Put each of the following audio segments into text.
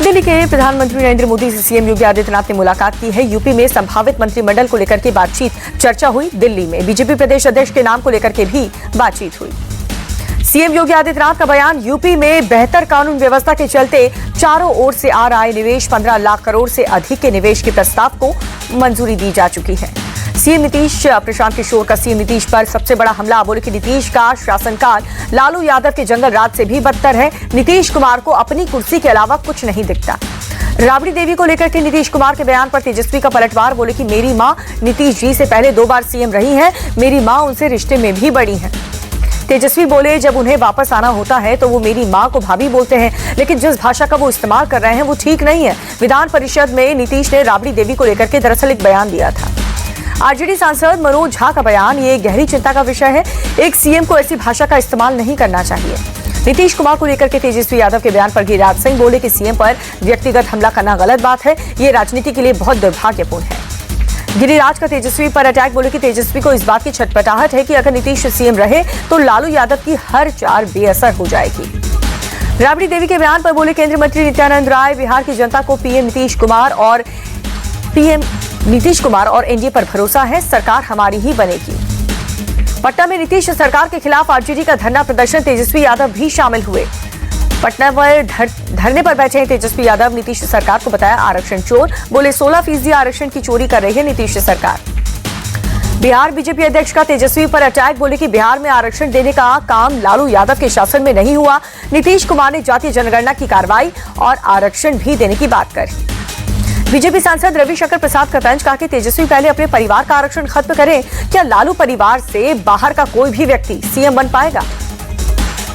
दिल्ली के प्रधानमंत्री नरेंद्र मोदी से सीएम योगी आदित्यनाथ ने मुलाकात की है। यूपी में संभावित मंत्रिमंडल को लेकर के बातचीत चर्चा हुई। दिल्ली में बीजेपी प्रदेश अध्यक्ष के नाम को लेकर के भी बातचीत हुई। सीएम योगी आदित्यनाथ का बयान, यूपी में बेहतर कानून व्यवस्था के चलते चारों ओर से आ रहा है निवेश। 15 लाख करोड़ से अधिक के निवेश के प्रस्ताव को मंजूरी दी जा चुकी है। सीएम नीतीश, प्रशांत किशोर का सीएम नीतीश पर सबसे बड़ा हमला। बोले कि नीतीश का शासनकाल लालू यादव के जंगल राज से भी बदतर है। नीतीश कुमार को अपनी कुर्सी के अलावा कुछ नहीं दिखता। राबड़ी देवी को लेकर के नीतीश कुमार के बयान पर तेजस्वी का पलटवार। बोले कि मेरी मां नीतीश जी से पहले 2 बार सीएम रही हैं। मेरी मां उनसे रिश्ते में भी बड़ी हैं। तेजस्वी बोले, जब उन्हें वापस आना होता है तो वो मेरी मां को भाभी बोलते हैं, लेकिन जिस भाषा का वो इस्तेमाल कर रहे हैं वो ठीक नहीं है। विधान परिषद में नीतीश ने राबड़ी देवी को लेकर के दरअसल एक बयान दिया था। आरजेडी सांसद मनोज झा का बयान, ये गहरी चिंता का विषय है। एक सीएम को ऐसी भाषा का इस्तेमाल नहीं करना चाहिए। नीतीश कुमार को लेकर के तेजस्वी यादव के बयान पर गिरिराज सिंह बोले कि सीएम पर व्यक्तिगत हमला करना गलत बात है, ये राजनीति के लिए बहुत दुर्भाग्यपूर्ण है। गिरिराज का तेजस्वी पर अटैक। बोले कि तेजस्वी को इस बात की छटपटाहट है कि अगर नीतीश सीएम रहे तो लालू यादव की हर चाल बेअसर हो जाएगी। राबड़ी देवी के बयान पर बोले, केंद्रीय मंत्री नित्यानंद राय, बिहार की जनता को पीएम नीतीश कुमार और एनडीए पर भरोसा है, सरकार हमारी ही बनेगी। पटना में नीतीश सरकार के खिलाफ आरजेडी का धरना प्रदर्शन। तेजस्वी यादव भी शामिल हुए। पटना पर धरने पर बैठे तेजस्वी यादव, नीतीश सरकार को बताया आरक्षण चोर। बोले 16% आरक्षण की चोरी कर रही है नीतीश सरकार। बिहार बीजेपी अध्यक्ष का तेजस्वी पर अटैक। बोले कि बिहार में आरक्षण देने का काम लालू यादव के शासन में नहीं हुआ। नीतीश कुमार ने जातीय जनगणना की कार्रवाई और आरक्षण भी देने की बात कही। बीजेपी सांसद रविशंकर प्रसाद का तंज, कहा कि तेजस्वी पहले अपने परिवार का आरक्षण खत्म करें। क्या लालू परिवार से बाहर का कोई भी व्यक्ति सीएम बन पाएगा?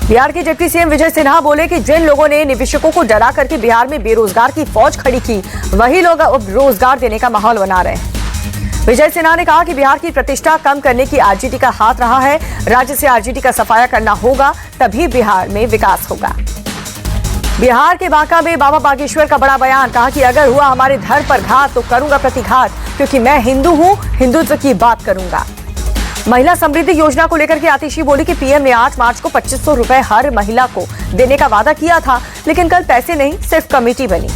बिहार के डिप्टी सीएम विजय सिन्हा बोले कि जिन लोगों ने निवेशकों को डरा करके बिहार में बेरोजगार की फौज खड़ी की, वही लोग अब रोजगार देने का माहौल बना रहे हैं। विजय सिन्हा ने कहा कि बिहार की प्रतिष्ठा कम करने की आरजेडी का हाथ रहा है। राज्य से आरजेडी का सफाया करना होगा, तभी बिहार में विकास होगा। बिहार के बांका में बाबा बागेश्वर का बड़ा बयान। कहा कि अगर हुआ हमारे धर्म पर घात तो करूंगा प्रतिघात, क्योंकि मैं हिंदू हूं, हिंदुत्व की बात करूंगा। महिला समृद्धि योजना को लेकर के आतिशी बोली कि पीएम ने 8 मार्च को 2500 रुपए हर महिला को देने का वादा किया था, लेकिन कल पैसे नहीं, सिर्फ कमेटी बनी।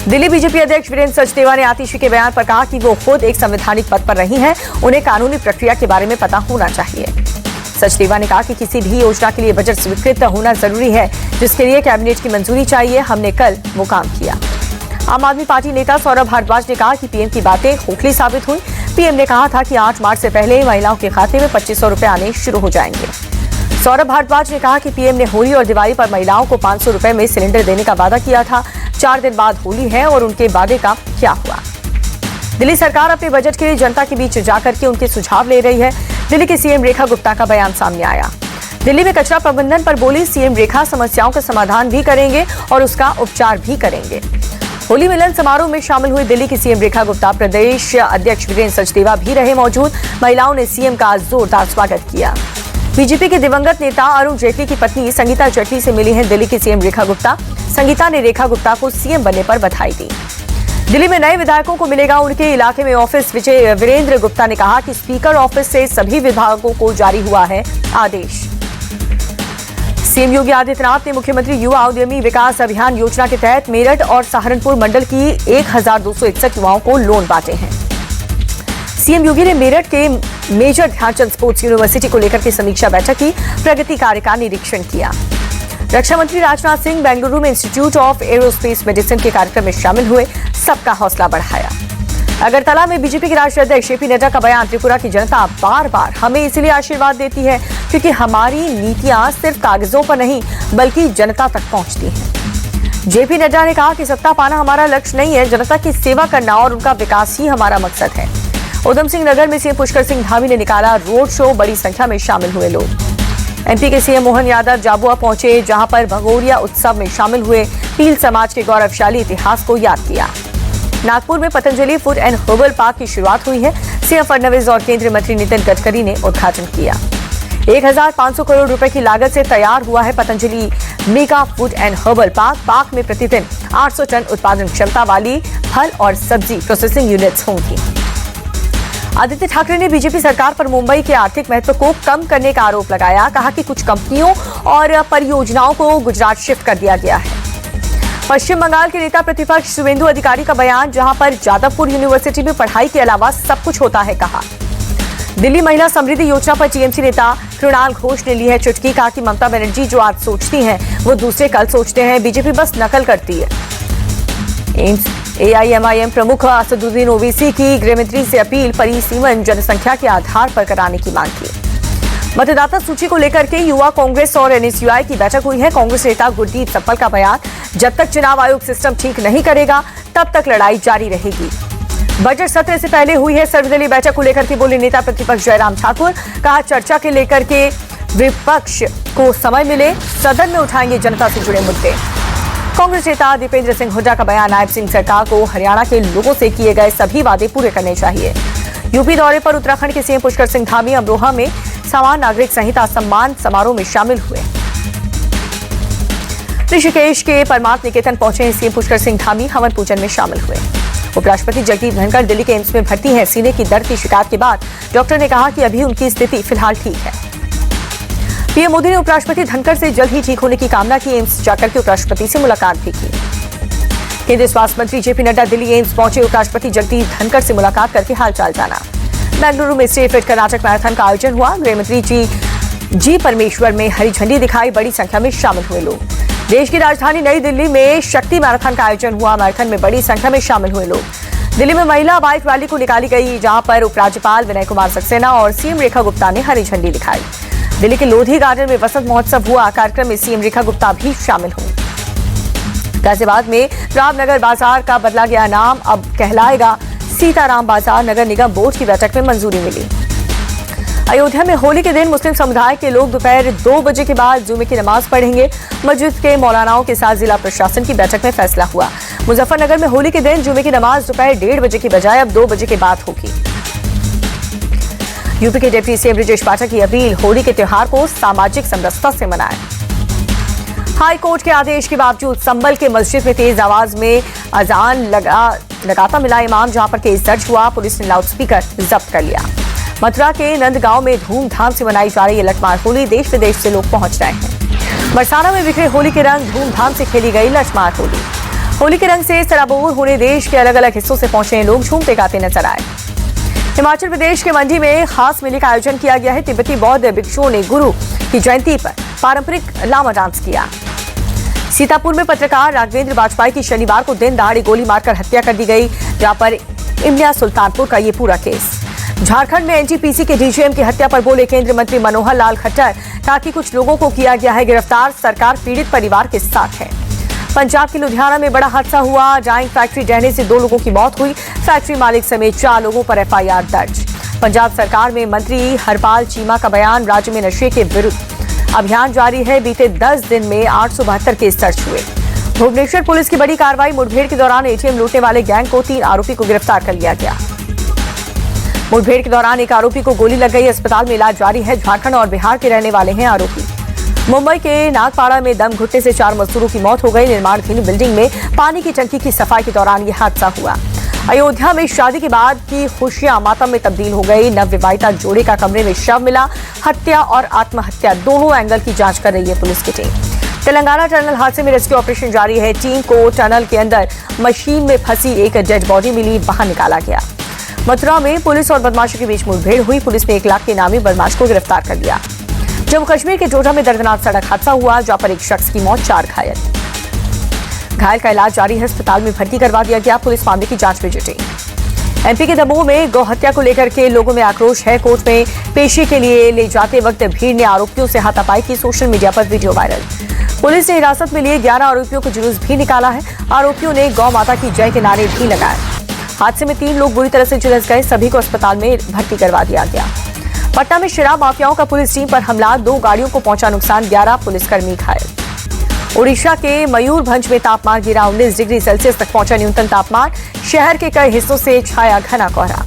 दिल्ली बीजेपी अध्यक्ष वीरेंद्र सचदेवा ने आतिशी के बयान पर कहा कि वो खुद एक संवैधानिक पद पर रही हैं, उन्हें कानूनी प्रक्रिया के बारे में पता होना चाहिए। सचदेवा ने कहा कि किसी भी योजना के लिए बजट स्वीकृत होना जरूरी है, जिसके लिए कैबिनेट की मंजूरी चाहिए। हमने कल वो काम किया। आम आदमी पार्टी नेता सौरभ भारद्वाज ने कहा कि पीएम की बातें खोखली साबित हुई। पीएम ने कहा था कि 8 मार्च से पहले महिलाओं के खाते में 2500 रुपए आने शुरू हो जाएंगे। सौरभ भारद्वाज ने कहा कि पीएम ने होली और दिवाली पर महिलाओं को 500 रुपए में सिलेंडर देने का वादा किया था। 4 दिन बाद होली है और उनके वादे का क्या हुआ? दिल्ली सरकार अपने बजट के लिए जनता के बीच जाकर के उनके सुझाव ले रही है। दिल्ली के सीएम रेखा गुप्ता का बयान सामने आया। दिल्ली में कचरा प्रबंधन पर बोली सीएम रेखा, समस्याओं का समाधान भी करेंगे और उसका उपचार भी करेंगे। होली मिलन समारोह में शामिल हुई दिल्ली की सीएम रेखा गुप्ता। प्रदेश अध्यक्ष वीरेंद्र सचदेवा भी रहे मौजूद। महिलाओं ने सीएम का जोरदार स्वागत किया। बीजेपी के दिवंगत नेता अरुण जेटली की पत्नी संगीता जेटली से मिली हैं दिल्ली की सीएम रेखा गुप्ता। संगीता ने रेखा गुप्ता को सीएम बनने पर बधाई दी। दिल्ली में नए विधायकों को मिलेगा उनके इलाके में ऑफिस। वीरेंद्र गुप्ता ने कहा कि स्पीकर ऑफिस से सभी विभागों को जारी हुआ है आदेश। सीएम योगी आदित्यनाथ ने मुख्यमंत्री युवा उद्यमी विकास अभियान योजना के तहत मेरठ और सहारनपुर मंडल की 1261 युवाओं को लोन बांटे हैं। सीएम योगी ने मेरठ के मेजर ध्यानचंद स्पोर्ट्स यूनिवर्सिटी को लेकर के समीक्षा बैठक की, प्रगति कार्य का निरीक्षण किया। रक्षा मंत्री राजनाथ सिंह बेंगलुरु में इंस्टीट्यूट ऑफ एरोस्पेस मेडिसिन के कार्यक्रम में शामिल हुए, सबका हौसला बढ़ाया। अगरतला में बीजेपी के राष्ट्रीय अध्यक्ष जेपी नड्डा का बयान, त्रिपुरा की जनता बार बार हमें इसलिए आशीर्वाद देती है क्योंकि हमारी नीतियां सिर्फ कागजों पर नहीं बल्कि जनता तक पहुंचती हैं। जेपी नड्डा ने कहा कि सत्ता पाना हमारा लक्ष्य नहीं है, जनता की सेवा करना और उनका विकास ही हमारा मकसद है। उधम सिंह नगर में सीएम पुष्कर सिंह धामी ने निकाला रोड शो, बड़ी संख्या में शामिल हुए लोग। एमपी के सीएम मोहन यादव जाबुआ पहुंचे, जहां पर भगोरिया उत्सव में शामिल हुए, पील समाज के गौरवशाली इतिहास को याद किया। नागपुर में Patanjali food and herbal park की शुरुआत हुई है। सीएम फडणवीस और केंद्रीय मंत्री नितिन गडकरी ने उद्घाटन किया। 1500 करोड़ रुपए की लागत से तैयार हुआ है Patanjali mega food and herbal park. Park में प्रतिदिन 800 टन उत्पादन क्षमता वाली फल और सब्जी प्रोसेसिंग यूनिट्स होंगी। आदित्य ठाकरे ने बीजेपी सरकार पर मुंबई के आर्थिक महत्व को कम करने का आरोप लगाया। कहा कि कुछ कंपनियों और परियोजनाओं को गुजरात शिफ्ट कर दिया गया है। पश्चिम बंगाल के नेता प्रतिपक्ष शुभेंदु अधिकारी का बयान, जहां पर जादवपुर यूनिवर्सिटी में पढ़ाई के अलावा सब कुछ होता है, कहा। दिल्ली महिला समृद्धि योजना पर टीएमसी नेता कृणाल घोष ने ली है चुटकी, कहा कि ममता बनर्जी जो आज सोचती हैं वो दूसरे कल सोचते हैं, बीजेपी बस नकल करती है। एआईएमआईएम प्रमुख असदुद्दीन ओवैसी की गृहमंत्री से अपील, परिसीमन जनसंख्या के आधार पर कराने की मांग की। मतदाता सूची को लेकर के युवा कांग्रेस और एनएसयूआई की बैठक हुई है। कांग्रेस नेता गुरदीप सप्पल का बयान, जब तक चुनाव आयोग सिस्टम ठीक नहीं करेगा तब तक लड़ाई जारी रहेगी। बजट सत्र से पहले हुई है सर्वदलीय बैठक को लेकर के बोले नेता प्रतिपक्ष जयराम ठाकुर, कहा चर्चा के लेकर के विपक्ष को समय मिले सदन में उठाएंगे जनता से जुड़े मुद्दे। कांग्रेस नेता दीपेंद्र सिंह हुड्डा का बयान, नायब सिंह सरकार को हरियाणा के लोगों से किए गए सभी वादे पूरे करने चाहिए। यूपी दौरे पर उत्तराखंड के सीएम पुष्कर सिंह धामी अमरोहा में सामान्य नागरिक संहिता सम्मान समारोह में शामिल हुए। ऋषिकेश के परमार्थ निकेतन पहुंचे सीएम पुष्कर सिंह धामी, हवन पूजन में शामिल हुए। उपराष्ट्रपति जगदीप धनखड़ दिल्ली के एम्स में भर्ती हैं। सीने की दर्द की शिकायत के बाद डॉक्टर ने कहा कि अभी उनकी स्थिति फिलहाल ठीक है। पीएम मोदी ने उपराष्ट्रपति धनखड़ से जल्द ही ठीक होने की कामना की। एम्स जाकर के उपराष्ट्रपति से मुलाकात भी की। केंद्रीय स्वास्थ्य मंत्री जेपी नड्डा दिल्ली एम्स पहुंचे। उपराष्ट्रपति जगदीप धनखड़ से मुलाकात करके हालचाल जाना। बेंगलुरु में स्टे फिट कर्नाटक मैराथन का आयोजन हुआ। गृहमंत्री जी परमेश्वर में हरी झंडी दिखाई, बड़ी संख्या में शामिल हुए लोग। देश की राजधानी नई दिल्ली में शक्ति मैराथन का आयोजन हुआ। मैराथन में बड़ी संख्या में शामिल हुए लोग। दिल्ली में महिला बाइक रैली को निकाली गई, जहां पर उपराज्यपाल विनय कुमार सक्सेना और सीएम रेखा गुप्ता ने हरी झंडी दिखाई। दिल्ली के लोधी गार्डन में वसंत महोत्सव हुआ। कार्यक्रम में सीएम रेखा गुप्ता भी शामिल हुई। गाजियाबाद में रामनगर बाजार का बदला गया नाम, अब कहलाएगा सीताराम बाजार। नगर निगम बोर्ड की बैठक में मंजूरी मिली। अयोध्या में होली के दिन मुस्लिम समुदाय के लोग दोपहर 2 बजे के बाद जुमे की नमाज पढ़ेंगे। मस्जिद के मौलानाओं के साथ जिला प्रशासन की बैठक में फैसला हुआ। मुजफ्फरनगर में होली के दिन जुमे की नमाज दोपहर 1:30 बजे की बजाय अब 2 बजे के बाद होगी। यूपी के डिप्टी सीएम ब्रजेश पाठक की अपील, होली के त्योहार को सामाजिक समरसता से मनाएं। हाई कोर्ट के आदेश के बावजूद संभल के मस्जिद में तेज आवाज में अजान लगाता मिला इमाम, जहां पर केस दर्ज हुआ। पुलिस ने लाउडस्पीकर जब्त कर लिया। मथुरा के नंदगांव में धूमधाम से मनाई जा रही है लठमार होली। देश विदेश से लोग पहुंच रहे हैं। बरसाना में बिखरे होली के रंग, धूमधाम से खेली गई लठमार होली। होली के रंग से सराबोर होने देश के अलग अलग हिस्सों से पहुंचे लोग झूमते गाते नजर आए। हिमाचल प्रदेश के मंडी में खास मेले का आयोजन किया गया है। तिब्बती बौद्ध भिक्षुओं ने गुरु की जयंती पर पारंपरिक लामा डांस किया। सीतापुर में पत्रकार राघवेंद्र वाजपेयी की शनिवार को दिन दहाड़े गोली मारकर हत्या कर दी गई, जहां पर इम्तियाज सुल्तानपुर का ये पूरा केस। झारखंड में एनटीपीसी के डीजीएम की हत्या पर बोले केंद्रीय मंत्री मनोहर लाल खट्टर, कहा कि कुछ लोगों को किया गया है गिरफ्तार, सरकार पीड़ित परिवार के साथ है। पंजाब के लुधियाना में बड़ा हादसा हुआ। डाइंग फैक्ट्री ढहने से 2 लोगों की मौत हुई। फैक्ट्री मालिक समेत 4 लोगों पर एफआईआर दर्ज। पंजाब सरकार में मंत्री हरपाल चीमा का बयान, राज्य में नशे के विरुद्ध अभियान जारी है। बीते 10 दिन में 872 केस दर्ज हुए। भुवनेश्वर पुलिस की बड़ी कार्रवाई, मुठभेड़ के दौरान एटीएम लूटने वाले गैंग को 3 आरोपी को गिरफ्तार कर लिया गया। मुठभेड़ के दौरान एक आरोपी को गोली लग गई, अस्पताल में इलाज जारी है। झारखंड और बिहार के रहने वाले हैं आरोपी। मुंबई के नागपाड़ा में दम घुटने से 4 मजदूरों की मौत हो गई। निर्माणाधीन बिल्डिंग में पानी की टंकी की सफाई के दौरान यह हादसा हुआ। अयोध्या में शादी के बाद की खुशियां मातम में तब्दील हो गई। नवविवाहिता जोड़े का कमरे में शव मिला। हत्या और आत्महत्या दोनों एंगल की जांच कर रही है पुलिस की टीम। तेलंगाना टनल हादसे में रेस्क्यू ऑपरेशन जारी है। टीम को टनल के अंदर मशीन में फंसी एक डेड बॉडी मिली, बाहर निकाला गया। मथुरा में पुलिस और बदमाशों के बीच मुठभेड़ हुई। पुलिस ने 1 लाख के इनामी बदमाश को गिरफ्तार कर लिया। जम्मू कश्मीर के डोडा में दर्दनाक सड़क हादसा हुआ, जहां पर एक शख्स की मौत, 4 घायल। घायल का इलाज जारी है, अस्पताल में भर्ती करवा दिया गया। पुलिस मामले की जांच में जुटी। एमपी के दमोह में गौ हत्या को लेकर के लोगों में आक्रोश है। कोर्ट में पेशी के लिए ले जाते वक्त भीड़ ने आरोपियों से हाथापाई की। सोशल मीडिया पर वीडियो वायरल। पुलिस ने हिरासत में लिए 11 आरोपियों को जुलूस भी निकाला है। आरोपियों ने गौ माता की जय के नारे भी लगाए। हादसे में 3 लोग बुरी तरह से झुलस गए। सभी को अस्पताल में भर्ती करवा दिया गया। पटना में शराब माफियाओं का पुलिस टीम पर हमला, 2 गाड़ियों को पहुंचा नुकसान, 11 पुलिसकर्मी घायल। ओडिशा के मयूरभंज में तापमान गिरा, 19 डिग्री सेल्सियस तक पहुंचा न्यूनतम तापमान। शहर के कई हिस्सों से छाया घना कोहरा।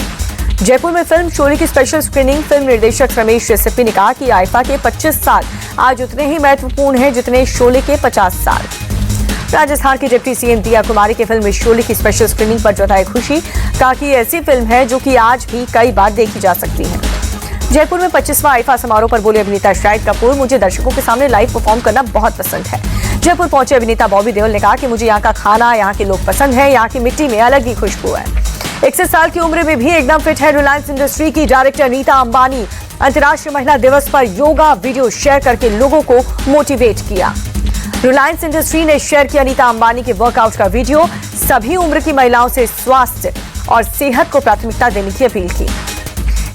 जयपुर में फिल्म शोले की स्पेशल स्क्रीनिंग। फिल्म निर्देशक रमेश रेसिपी ने कहा कि आईफा के 25 साल आज उतने ही महत्वपूर्ण हैं जितने शोले के 50 साल। राजस्थान के डिप्टी सीएम दिया कुमारी की फिल्म शोले की स्पेशल स्क्रीनिंग पर जताई खुशी, कहा कि ऐसी फिल्म है जो कि आज भी कई बार देखी जा सकती है। जयपुर में 25वां आईफा समारोह पर बोले अभिनेता शाहिद कपूर, मुझे दर्शकों के सामने लाइव परफॉर्म करना बहुत पसंद है। जयपुर पहुंचे अभिनेता बॉबी देओल ने कहा कि मुझे यहाँ का खाना, यहाँ के लोग पसंद है, यहाँ की मिट्टी में अलग ही खुशबू है। 61 साल की उम्र में भी एकदम फिट है रिलायंस इंडस्ट्री की डायरेक्टर नीता अंबानी। अंतर्राष्ट्रीय महिला दिवस पर योगा वीडियो शेयर करके लोगों को मोटिवेट किया। रिलायंस इंडस्ट्री ने शेयर किया नीता अंबानी के वर्कआउट का वीडियो। सभी उम्र की महिलाओं से स्वास्थ्य और सेहत को प्राथमिकता देने की अपील की।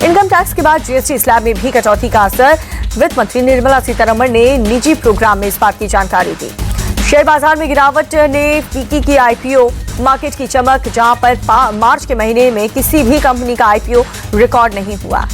इनकम टैक्स के बाद जीएसटी स्लैब में भी कटौती का असर। वित्त मंत्री निर्मला सीतारमण ने निजी प्रोग्राम में इस बात की जानकारी दी। शेयर बाजार में गिरावट ने फीकी की आईपीओ मार्केट की चमक, जहां पर मार्च के महीने में किसी भी कंपनी का आईपीओ रिकॉर्ड नहीं हुआ।